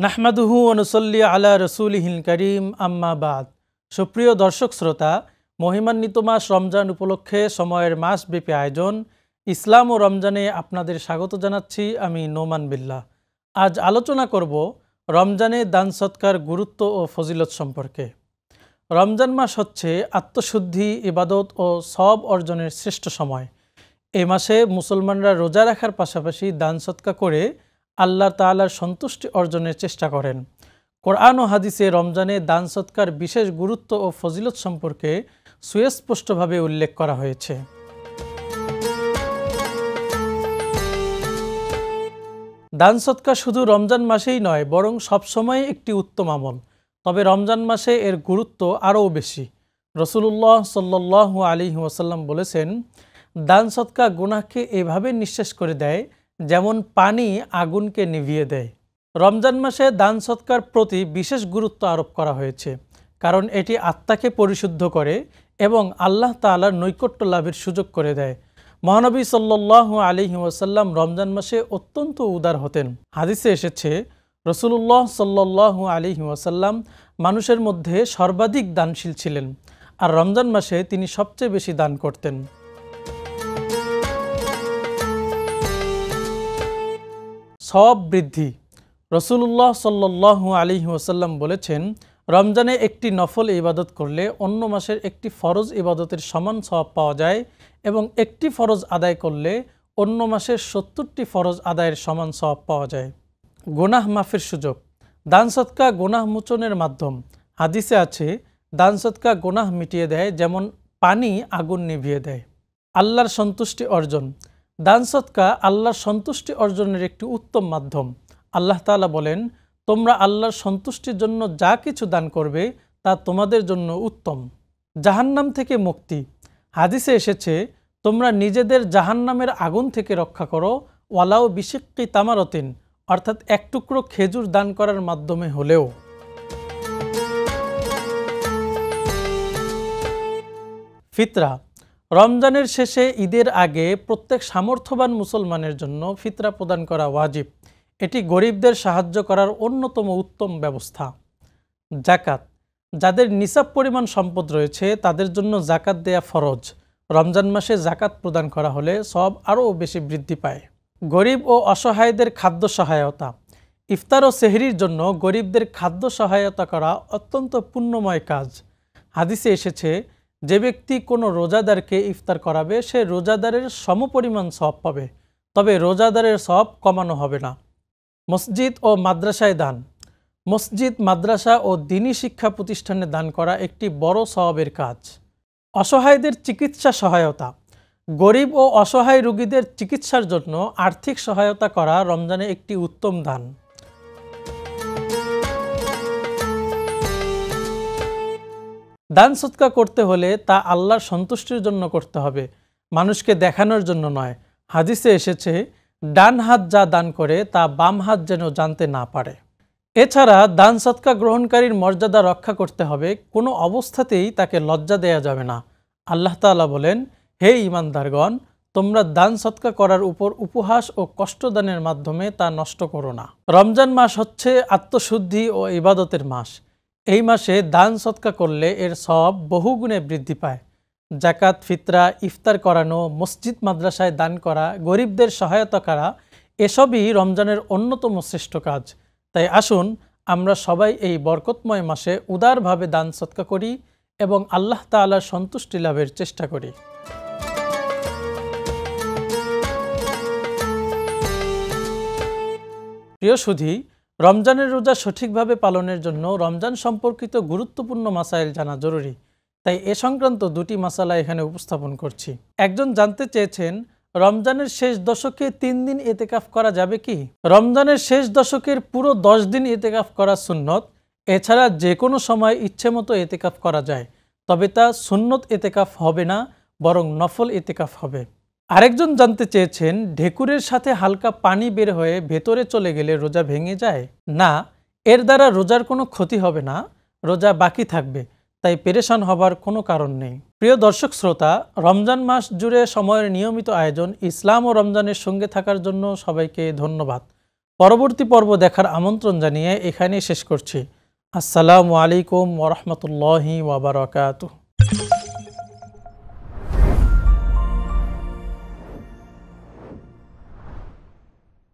নাহমাদুহু ওয়া নুসাল্লি আলা রাসূলিহিল কারীম আম্মা বাদ। সুপ্রিয় দর্শক শ্রোতা, মহিমান্বিত মাস রমজান উপলক্ষে সময়ের মাসব্যাপী আয়োজন ইসলাম ও রমজানে আপনাদের স্বাগত জানাচ্ছি আমি নোমান বিল্লাহ। আজ আলোচনা করব রমজানে দান সৎকার গুরুত্ব ও ফজিলত সম্পর্কে। রমজান মাস হচ্ছে আত্মশুদ্ধি, ইবাদত ও সওয়াব অর্জনের শ্রেষ্ঠ সময়। এই মাসে মুসলমানরা রোজা রাখার পাশাপাশি দান সৎকা করে আল্লাহ তাআলার সন্তুষ্টি অর্জনের চেষ্টা করেন। কোরআন ও হাদিসে রমজানে দান সৎকার বিশেষ গুরুত্ব ও ফজিলত সম্পর্কে সুস্পষ্টভাবে উল্লেখ করা হয়েছে। দান সৎকার শুধু রমজান মাসেই নয়, বরং সবসময় একটি উত্তম আমল। তবে রমজান মাসে এর গুরুত্ব আরও বেশি। রাসূলুল্লাহ সাল্লাল্লাহু আলাইহি ওয়াসাল্লাম বলেছেন, দান সৎকা গুনাহকে এভাবে নিঃশেষ করে দেয় যেমন পানি আগুনকে নিভিয়ে দেয়। রমজান মাসে দান সৎকার প্রতি বিশেষ গুরুত্ব আরোপ করা হয়েছে, কারণ এটি আত্মাকে পরিশুদ্ধ করে এবং আল্লাহ তাআলার নৈকট্য লাভের সুযোগ করে দেয়। মহানবী সাল্লাল্লাহু আলাইহি ওয়াসাল্লাম রমজান মাসে অত্যন্ত উদার হতেন। হাদিসে এসেছে, রাসূলুল্লাহ সাল্লাল্লাহু আলাইহি ওয়াসাল্লাম মানুষের মধ্যে সর্বাধিক দানশীল ছিলেন, আর রমজান মাসে তিনি সবচেয়ে বেশি দান করতেন। সওয়াব বৃদ্ধি। রাসূলুল্লাহ সাল্লাল্লাহু আলাইহি ওয়াসাল্লাম বলেছেন, রমজানে একটি নফল ইবাদত করলে অন্য মাসের একটি ফরজ ইবাদতের সমান সওয়াব পাওয়া যায় এবং একটি ফরজ আদায় করলে অন্য মাসের ৭০টি ফরজ আদায়ের সমান সওয়াব পাওয়া যায়। গুনাহ মাফের সুযোগ। দান সৎকা গুনাহ মোচনের মাধ্যম। হাদিসে আছে, দান সৎকা গুনাহ মিটিয়ে দেয় যেমন পানি আগুন নিভিয়ে দেয়। আল্লাহর সন্তুষ্টি অর্জন। দান সৎকা আল্লাহর সন্তুষ্টি অর্জনের একটি উত্তম মাধ্যম। আল্লাহ তাআলা বলেন, তোমরা আল্লাহর সন্তুষ্টির জন্য যা কিছু দান করবে তা তোমাদের জন্য উত্তম। জাহান্নাম থেকে মুক্তি। হাদিসে এসেছে, তোমরা নিজেদের জাহান্নামের আগুন থেকে রক্ষা করো ওয়ালাউ বিশিক্কি তামারতিন, অর্থাৎ এক টুকরো খেজুর দান করার মাধ্যমে হলেও। ফিতরা। রমজানের শেষে ঈদের আগে প্রত্যেক সামর্থ্যবান মুসলমানের জন্য ফিতরা প্রদান করা ওয়াজিব। এটি গরিবদের সাহায্য করার অন্যতম উত্তম ব্যবস্থা। জাকাত। যাদের নিসাব পরিমাণ সম্পদ রয়েছে তাদের জন্য জাকাত দেয়া ফরজ। রমজান মাসে জাকাত প্রদান করা হলে সওয়াব আরও বেশি বৃদ্ধি পায়। গরিব ও অসহায়দের খাদ্য সহায়তা। ইফতার ও সেহরির জন্য গরিবদের খাদ্য সহায়তা করা অত্যন্ত পুণ্যময় কাজ। হাদিসে এসেছে, যে ব্যক্তি কোনো রোজাদারকে ইফতার করাবে সে রোজাদারের সমপরিমাণ সওয়াব পাবে, তবে রোজাদারের সওয়াব কমানো হবে না। মসজিদ ও মাদ্রাসায় দান। মসজিদ, মাদ্রাসা ও দ্বীনি শিক্ষা প্রতিষ্ঠানে দান করা একটি বড় সওয়াবের কাজ। অসহায়দের চিকিৎসা সহায়তা। গরিব ও অসহায় রোগীদের চিকিৎসার জন্য আর্থিক সহায়তা করা রমজানে একটি উত্তম দান। দান সৎকা করতে হলে তা আল্লাহর সন্তুষ্টির জন্য করতে হবে, মানুষকে দেখানোর জন্য নয়। হাদিসে এসেছে, ডান হাত যা দান করে তা বাম হাত যেন জানতে না পারে। এছাড়া দান সৎকা গ্রহণকারীর মর্যাদা রক্ষা করতে হবে, কোনো অবস্থাতেই তাকে লজ্জা দেয়া যাবে না। আল্লাহ তাআলা বলেন, হে ঈমানদারগণ, তোমরা দান সৎকা করার উপর উপহাস ও কষ্টদানের মাধ্যমে তা নষ্ট করো না। রমজান মাস হচ্ছে আত্মশুদ্ধি ও ইবাদতের মাস। এই মাসে দান সৎকা করলে এর সওয়াব বহুগুণে বৃদ্ধি পায়। জাকাত, ফিতরা, ইফতার করানো, মসজিদ মাদ্রাসায় দান করা, গরিবদের সহায়তা করা, এসবই রমজানের অন্যতম শ্রেষ্ঠ কাজ। তাই আসুন আমরা সবাই এই বরকতময় মাসে উদারভাবে দান সৎকা করি এবং আল্লাহ তাআলার সন্তুষ্টি লাভের চেষ্টা করি। প্রিয় সুধী, রমজানের রোজা সঠিকভাবে পালনের জন্য রমজান সম্পর্কিত গুরুত্বপূর্ণ মাসাইল জানা জরুরি। তাই এ সংক্রান্ত দুটি মাসালা এখানে উপস্থাপন করছি। একজন জানতে চেয়েছেন, রমজানের শেষ দশকে 3 দিন ইতিকাফ করা যাবে কি? রমজানের শেষ দশকের পুরো 10 দিন ইতিকাফ করা সুন্নত। এছাড়া যে কোনো সময় ইচ্ছে মতো ইতিকাফ করা যায়, তবে তা সুন্নত ইতিকাফ হবে না, বরং নফল ইতিকাফ হবে। আরেকজন জানতে চেয়েছেন, ঢেকুরের সাথে হালকা পানি বের হয়ে ভেতরে চলে গেলে রোজা ভেঙে যায়? না, এর দ্বারা রোজার কোনো ক্ষতি হবে না, রোজা বাকি থাকবে, তাই পেরেশান হবার কোনো কারণ নেই। প্রিয় দর্শক শ্রোতা, রমজান মাস জুড়ে সময়ের নিয়মিত আয়োজন ইসলাম ও রমজানের সঙ্গে থাকার জন্য সবাইকে ধন্যবাদ। পরবর্তী পর্ব দেখার আমন্ত্রণ জানিয়ে এখানেই শেষ করছি। আসসালামু আলাইকুম ওয়া রাহমাতুল্লাহি ওয়া বারাকাতুহু।